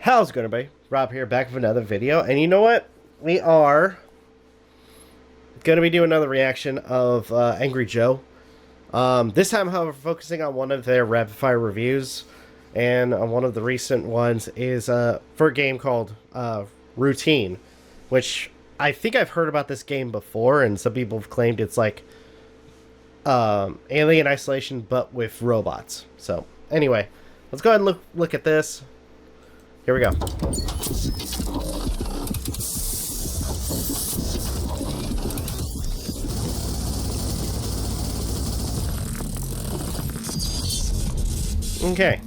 How's it gonna be? Rob here, back with another video. And you know what? We are gonna be doing another reaction of Angry Joe. This time, however, focusing on one of their rapid fire reviews. And one of the recent ones is for a game called Routine, which I think I've heard about this game before, and some people have claimed it's like Alien Isolation, but with robots. So, anyway, let's go ahead and look at this. Here we go. Okay.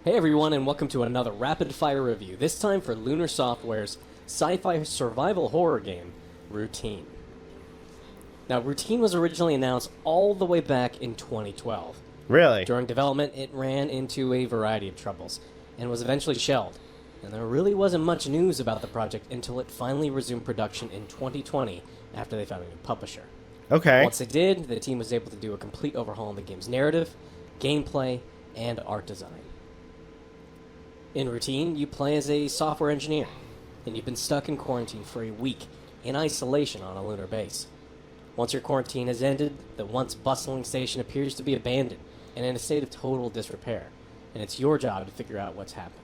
Hey everyone, and welcome to another rapid fire review, this time for Lunar Software's sci-fi survival horror game, Routine. Now, Routine was originally announced all the way back in 2012. Really? During development, it ran into a variety of troubles, and was eventually shelved. And there really wasn't much news about the project until it finally resumed production in 2020 after they found a new publisher. Okay. Once they did, the team was able to do a complete overhaul in the game's narrative, gameplay, and art design. In Routine, you play as a software engineer, and you've been stuck in quarantine for a week in isolation on a lunar base. Once your quarantine has ended, the once bustling station appears to be abandoned and in a state of total disrepair, and it's your job to figure out what's happened.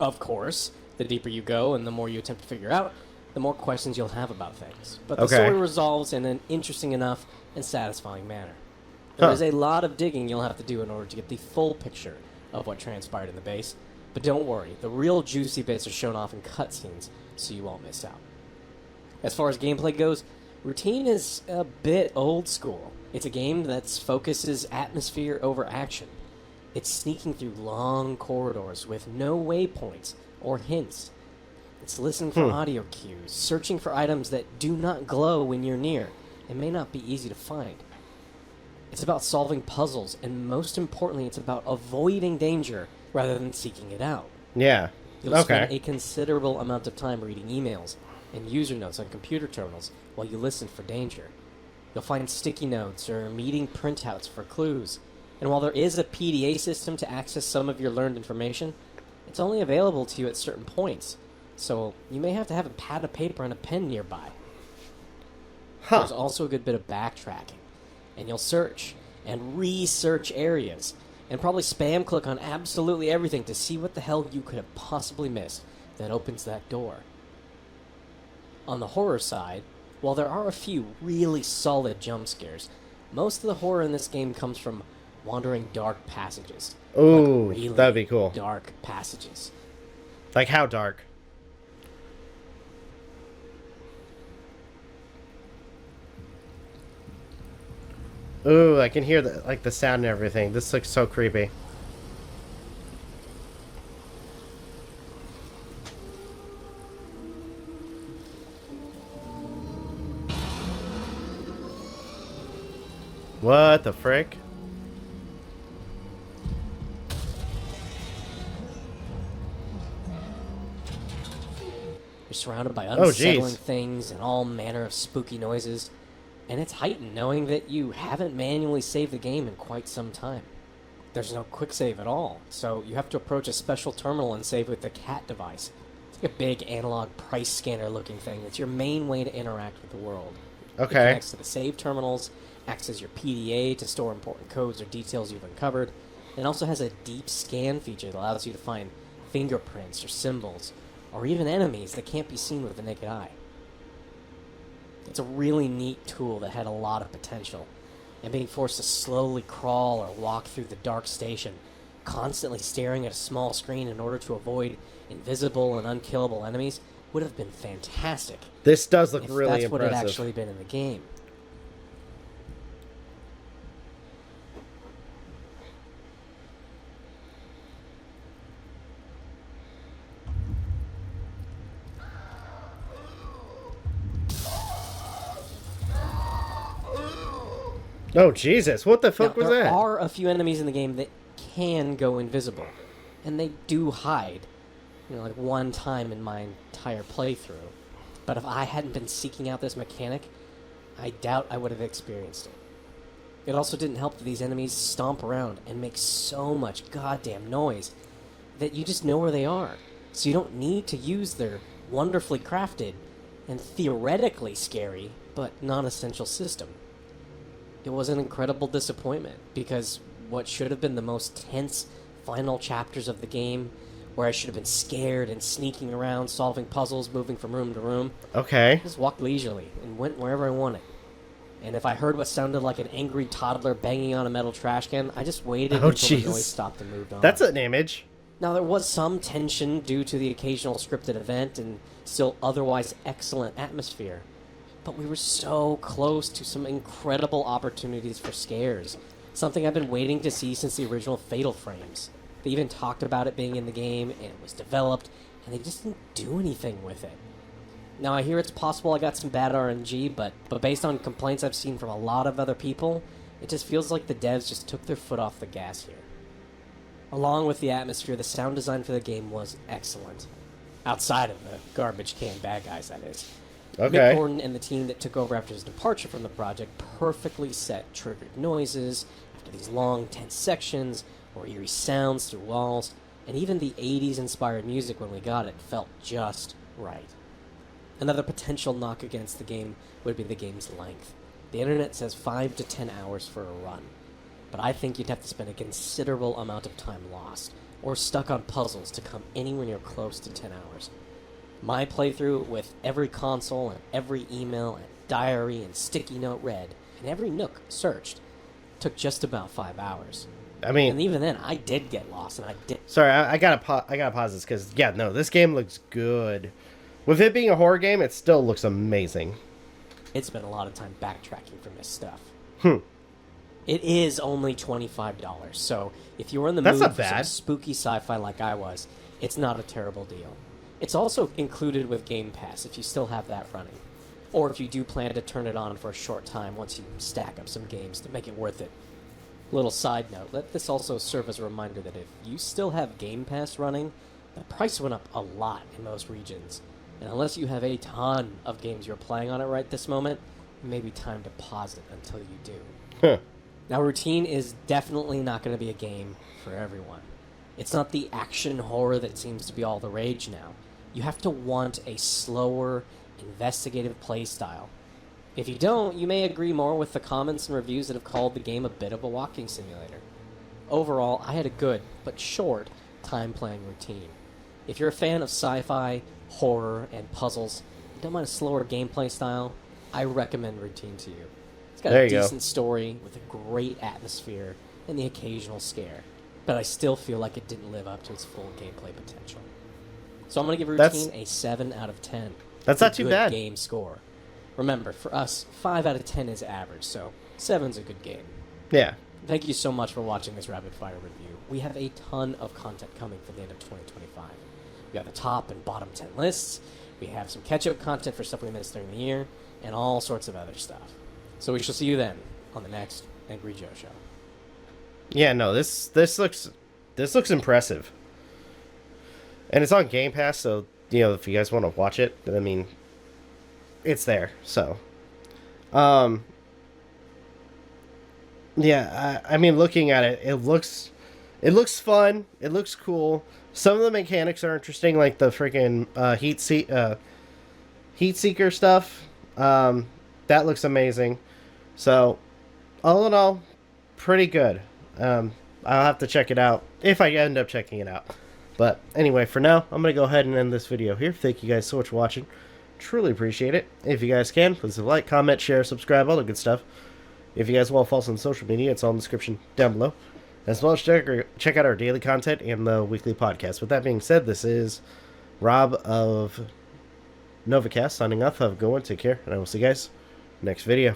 Of course, the deeper you go and the more you attempt to figure out, the more questions you'll have about things. But the story resolves in an interesting enough and satisfying manner. There is a lot of digging you'll have to do in order to get the full picture of what transpired in the base, but don't worry, the real juicy bits are shown off in cutscenes, so you won't miss out. As far as gameplay goes, Routine is a bit old school. It's a game that focuses atmosphere over action. It's sneaking through long corridors with no waypoints or hints. It's listening for audio cues, searching for items that do not glow when you're near and may not be easy to find. It's about solving puzzles, and most importantly, it's about avoiding danger rather than seeking it out. Yeah. You'll spend a considerable amount of time reading emails and user notes on computer terminals while you listen for danger. You'll find sticky notes or meeting printouts for clues. And while there is a PDA system to access some of your learned information, it's only available to you at certain points. So you may have to have a pad of paper and a pen nearby. There's also a good bit of backtracking. And you'll search and research areas and probably spam click on absolutely everything to see what the hell you could have possibly missed that opens that door. On the horror side, while there are a few really solid jump scares, most of the horror in this game comes from wandering dark passages. Ooh, like really that'd be cool. Dark passages. Like how dark? Ooh, I can hear the sound and everything. This looks so creepy. What the frick? You're surrounded by unsettling things and all manner of spooky noises. And it's heightened knowing that you haven't manually saved the game in quite some time. There's no quick save at all, so you have to approach a special terminal and save with the CAT device. It's like a big analog price scanner looking thing that's your main way to interact with the world. Okay. It connects to the save terminals, acts as your PDA to store important codes or details you've uncovered, and also has a deep scan feature that allows you to find fingerprints or symbols, or even enemies that can't be seen with the naked eye. It's a really neat tool that had a lot of potential, and being forced to slowly crawl or walk through the dark station, constantly staring at a small screen in order to avoid invisible and unkillable enemies, would have been fantastic. This does look really impressive. That's what it impressive. actually been in the game. Oh, Jesus. What the fuck was that? There are a few enemies in the game that can go invisible, and they do hide. You know, like one time in my entire playthrough. But if I hadn't been seeking out this mechanic, I doubt I would have experienced it. It also didn't help that these enemies stomp around and make so much goddamn noise that you just know where they are. So you don't need to use their wonderfully crafted and theoretically scary but non-essential system. It was an incredible disappointment because what should have been the most tense final chapters of the game, where I should have been scared and sneaking around, solving puzzles, moving from room to room, Okay. I just walked leisurely and went wherever I wanted. And if I heard what sounded like an angry toddler banging on a metal trash can, I just waited until the noise stopped and moved on. That's an image. Now, there was some tension due to the occasional scripted event and still otherwise excellent atmosphere. But we were so close to some incredible opportunities for scares. Something I've been waiting to see since the original Fatal Frames. They even talked about it being in the game, and it was developed, and they just didn't do anything with it. Now, I hear it's possible I got some bad RNG, but based on complaints I've seen from a lot of other people, it just feels like the devs just took their foot off the gas here. Along with the atmosphere, the sound design for the game was excellent. Outside of the garbage can bad guys, that is. Okay. Mick Gordon and the team that took over after his departure from the project perfectly set triggered noises after these long, tense sections, or eerie sounds through walls, and even the 80s-inspired music when we got it felt just right. Another potential knock against the game would be the game's length. The internet says 5 to 10 hours for a run, but I think you'd have to spend a considerable amount of time lost, or stuck on puzzles to come anywhere near close to 10 hours. My playthrough, with every console and every email and diary and sticky note read, and every nook searched, took just about 5 hours. I mean, and even then, I did get lost, and I did. Sorry, I gotta pause this because this game looks good. With it being a horror game, it still looks amazing. It's been a lot of time backtracking from this stuff. Hmm. It is only $25, so if you're in the That's mood not for some bad. spooky sci-fi like I was, it's not a terrible deal. It's also included with Game Pass if you still have that running, or if you do plan to turn it on for a short time once you stack up some games to make it worth it. Little side note, let this also serve as a reminder that if you still have Game Pass running, the price went up a lot in most regions, and unless you have a ton of games you're playing on it right this moment, it may be time to pause it until you do. Huh. Now, Routine is definitely not going to be a game for everyone. It's not the action horror that seems to be all the rage now. You have to want a slower, investigative playstyle. If you don't, you may agree more with the comments and reviews that have called the game a bit of a walking simulator. Overall, I had a good, but short, time playing Routine. If you're a fan of sci-fi, horror, and puzzles, and don't mind a slower gameplay style, I recommend Routine to you. It's got a decent story with a great atmosphere and the occasional scare, but I still feel like it didn't live up to its full gameplay potential. So I'm going to give Routine a 7 out of 10. That's not too bad. Game score. Remember, for us, 5 out of 10 is average, so 7's a good game. Yeah. Thank you so much for watching this rapid fire review. We have a ton of content coming for the end of 2025. We have the top and bottom 10 lists, we have some catch-up content for stuff we missed during the year, and all sorts of other stuff. So we shall see you then on the next Angry Joe Show. Yeah, no, this looks impressive. And it's on Game Pass, so, if you guys want to watch it, I mean, it's there, so. Yeah, I mean, looking at it, it looks fun, it looks cool. Some of the mechanics are interesting, like the freaking heat seeker stuff. That looks amazing. So, all in all, pretty good. I'll have to check it out, if I end up checking it out. But anyway, for now, I'm going to go ahead and end this video here. Thank you guys so much for watching. Truly appreciate it. If you guys can, please like, comment, share, subscribe, all the good stuff. If you guys want to follow us on social media, it's all in the description down below. As well as check out our daily content and the weekly podcast. With that being said, this is Rob of Novakast signing off. Have a good one. Take care. And I will see you guys next video.